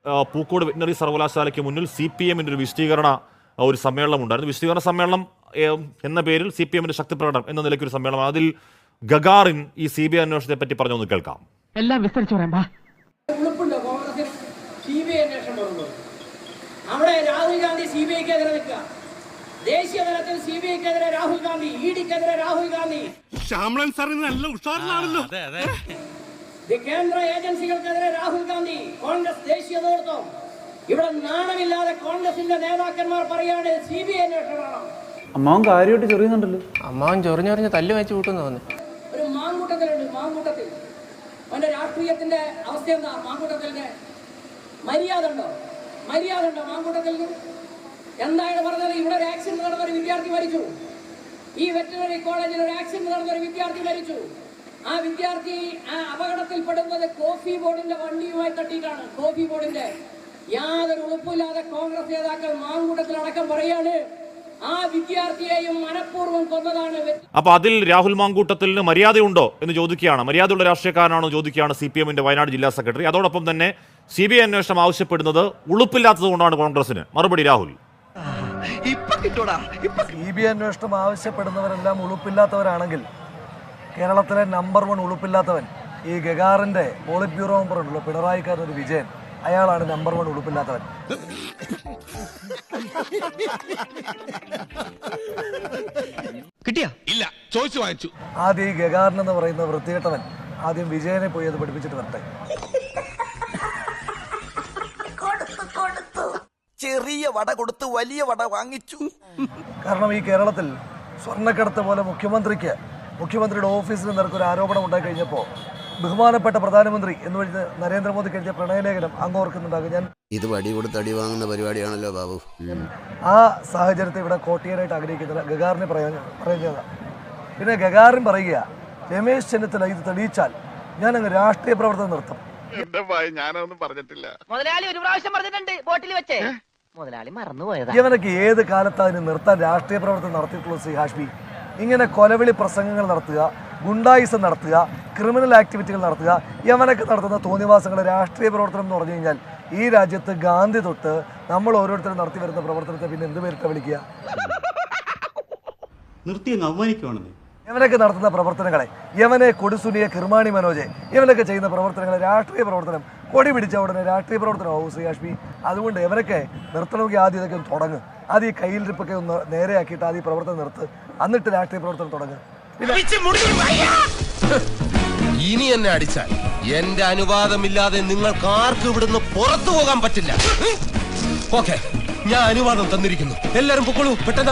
Pookode veterinary സർവകലാശാലയ്ക്ക് മുന്നിൽ CPM ഒരു വിശദീകരണ ഒരു സമ്മേളനം ഉണ്ടായിരുന്നു. വിശദീകരണ സമ്മേളനം എന്ന പേരിൽ CPM ശക്തിപ്രകടനം എന്ന നിലയ്ക്ക് ഒരു സമ്മേളനം. അതിൽ ഗഗാറിൻ ഈ CBI അന്വേഷണത്തെ പറ്റി പറഞ്ഞൊന്ന് കേൾക്കാം. എല്ലാം വിസ്തരിച്ചു പറയാം. അവിടെ രാഹുൽ ഗാന്ധി CBIക്കെതിരെ നിൽക്കുക, ദേശീയ തലത്തിൽ CBIക്കെതിരെ രാഹുൽ ഗാന്ധി, EDക്കെതിരെ രാഹുൽ ഗാന്ധി, നല്ല ഉഷാറിലാണല്ലോ. കേന്ദ്ര ഏജൻസികൾക്കെതിരെ രാഹുൽ ഗാന്ധി, കോൺഗ്രസ് ദേശീയ നേതൃത്വം. ഇവിടെ നാണമില്ലാതെ കോൺഗ്രസിന്റെ നേതാക്കന്മാർ പറയാണ് CBI അന്വേഷണമാണ്. അമ്മാവൻ കാര്യമായിട്ട് ചൊറിയുന്നുണ്ടല്ലോ. അമ്മാവൻ ചൊറിഞ്ഞൊറിഞ്ഞ് തല്ലു വെച്ച് കൂട്ടുന്നു തോന്നുന്നു. ഒരു മാങ്കൂട്ടത്തിലുണ്ട്, മാങ്കൂട്ടത്തിൽ അവന്റെ രാഷ്ട്രീയത്തിന്റെ അവസ്ഥ എന്താ? മാങ്കൂട്ടത്തിന്റെ മര്യാദ ഉണ്ടോ? മര്യാദ ഉണ്ടോ മാങ്കൂട്ടത്തിൽ? എന്താണ് പറഞ്ഞത്? ഇവിടെ ഒരു ആക്സിഡന്റ് നടന്ന ഒരു വിദ്യാർത്ഥി മരിച്ചു. ഈ വെറ്ററിനറി കോളേജിൽ ഒരു ആക്സിഡന്റ് നടന്ന ഒരു വിദ്യാർത്ഥി മരിച്ചു. ആ വിദ്യാർത്ഥി ആ അപകടത്തിൽപ്പെടുന്നത് കോഫി ബോർഡിന്റെ വണ്ടിയുമായി തട്ടിയിട്ടാണ്. കോഫി ബോർഡിന്റെ യാതൊരു ഉറപ്പില്ലാതെ കോൺഗ്രസ് നേതാക്കൾ മാങ്കൂട്ടത്തിലടക്കം പറയാണ് ആ വിദ്യാർത്ഥിയെയും മനഃപൂർവ്വം കൊന്നതാണ്. അപ്പൊ അതിൽ രാഹുൽ മാങ്കൂട്ടത്തിന് മര്യാദയുണ്ടോ എന്ന് ചോദിക്കുകയാണ്. മര്യാദയുള്ള രാഷ്ട്രീയക്കാരനാണോ ചോദിക്കുകയാണ് CPM വയനാട് ജില്ലാ സെക്രട്ടറി. അതോടൊപ്പം തന്നെ CBI അന്വേഷണം ആവശ്യപ്പെടുന്നത് ഉളുപ്പില്ലാത്തത് കൊണ്ടാണ് കോൺഗ്രസിന്. മറുപടി രാഹുൽ. CBI അന്വേഷണം ആവശ്യപ്പെടുന്നവരെല്ലാം ഉളുപ്പില്ലാത്തവരാണെങ്കിൽ കേരളത്തിലെ നമ്പർ 1 ഉളുപ്പില്ലാത്തവൻ ഈ ഗഗാറിന്റെ പോളിറ്റ് ബ്യൂറോ മെമ്പർ ഉണ്ടല്ലോ, പിണറായിക്കാരനൊരു വിജയൻ, അയാളാണ് നമ്പർ 1 ഉളുപ്പില്ലാത്തവൻ. കിട്ടിയാ ഇല്ല, ചോദിച്ചു വാങ്ങിച്ചു. ആദ്യം ഈ ഗഗാറിൻ എന്ന് പറയുന്ന വൃത്തികെട്ടവൻ ആദ്യം വിജയനെ പോയി അത് പഠിപ്പിച്ചിട്ട് വരട്ടെ. ചെറിയ വട കൊടുത്ത് വലിയ വട വാങ്ങിച്ചു. കാരണം ഈ കേരളത്തിൽ സ്വർണ്ണക്കടത്ത് പോലെ മുഖ്യമന്ത്രിയുടെ ഓഫീസിന് നേർക്കൊരു ആരോപണം ഉണ്ടായി കഴിഞ്ഞപ്പോൾ ബഹുമാനപ്പെട്ട പ്രധാനമന്ത്രി എന്ന് പറഞ്ഞ് നരേന്ദ്രമോദിക്ക് എഴുതിയ പ്രണയലേഖനം അങ്ങ് ഓർക്കുന്നുണ്ടാകും. ഞാൻ ഇത് വടി കൊടുത്ത് അടി വാങ്ങുന്ന പരിപാടിയാണല്ലോ ബാബു. ആ സാഹചര്യത്തെ ഇവിടെ കോട്ടിയാനായിട്ട് ആഗ്രഹിക്കുന്നില്ല. ഗഗാറിനെ പറയുന്നതാണ്. പിന്നെ ഗഗാറിൻ പറയുക, രമേശ് ചെന്നിത്തല ഇത് തെളിയിച്ചാൽ ഞാൻ അങ്ങ് രാഷ്ട്രീയ പ്രവർത്തനം നിർത്തും. ഞാനൊന്നും പറഞ്ഞിട്ടില്ല. മുതലാളി ഒരു പ്രാവശ്യം പറഞ്ഞിട്ടുണ്ട് ബോട്ടിൽ വെച്ചേ. മുതലാളി മറന്നുപോയതാ. ഇവനൊക്കെ ഏത് കാലത്ത് അതിന് നിർത്താൻ രാഷ്ട്രീയ പ്രവർത്തനം നടത്തിയിട്ടുള്ളൂ? ശ്രീ ഹാഷ്മി, ഇങ്ങനെ കൊലവിളി പ്രസംഗങ്ങൾ നടത്തുക, ഗുണ്ടായിസം നടത്തുക, ക്രിമിനൽ ആക്ടിവിറ്റികൾ നടത്തുക, യവനൊക്കെ നടത്തുന്ന തോന്നിവാസങ്ങൾ രാഷ്ട്രീയ പ്രവർത്തനം എന്ന് പറഞ്ഞു കഴിഞ്ഞാൽ ഈ രാജ്യത്ത് ഗാന്ധി തൊട്ട് നമ്മൾ ഓരോരുത്തരും നടത്തി വരുന്ന പ്രവർത്തനത്തെ പിന്നെ എന്ത് പേരിട്ട വിളിക്കുക? നിർത്തി അങ്ങ് അവമാനിക്കുവാണെന്ന്. ഇവനൊക്കെ നടത്തുന്ന പ്രവർത്തനങ്ങളെ, യവനെ കൊടുസുനിയെ കിർമാണി മനോജെ ഇവനൊക്കെ ചെയ്യുന്ന പ്രവർത്തനങ്ങളെ രാഷ്ട്രീയ പ്രവർത്തനം കൊടി പിടിച്ച ഉടനെ രാഷ്ട്രീയ പ്രവർത്തനമാവും ശ്രീ ഹാഷ്മി. അതുകൊണ്ട് ഇവരൊക്കെ നിർത്തണമെങ്കിൽ ആദ്യം ഇതൊക്കെ ഒന്ന് തുടങ്ങും. ആദ്യം ഈ കയ്യിലിരിപ്പൊക്കെ ഒന്ന് നേരെയാക്കിയിട്ട് ആദ്യം പ്രവർത്തനം നിർത്ത്, എന്നിട്ട് രാഷ്ട്രീയ പ്രവർത്തനം തുടങ്ങും. ഇനി എന്നെ അടിച്ചാൽ എന്റെ അനുവാദമില്ലാതെ നിങ്ങൾക്ക് ആർക്കും ഇവിടുന്ന് പുറത്തു പോകാൻ പറ്റില്ല. ഓക്കെ, ഞാൻ അനുവാദം തന്നിരിക്കുന്നു. എല്ലാരും പൊക്കോളൂ പെട്ടെന്ന്.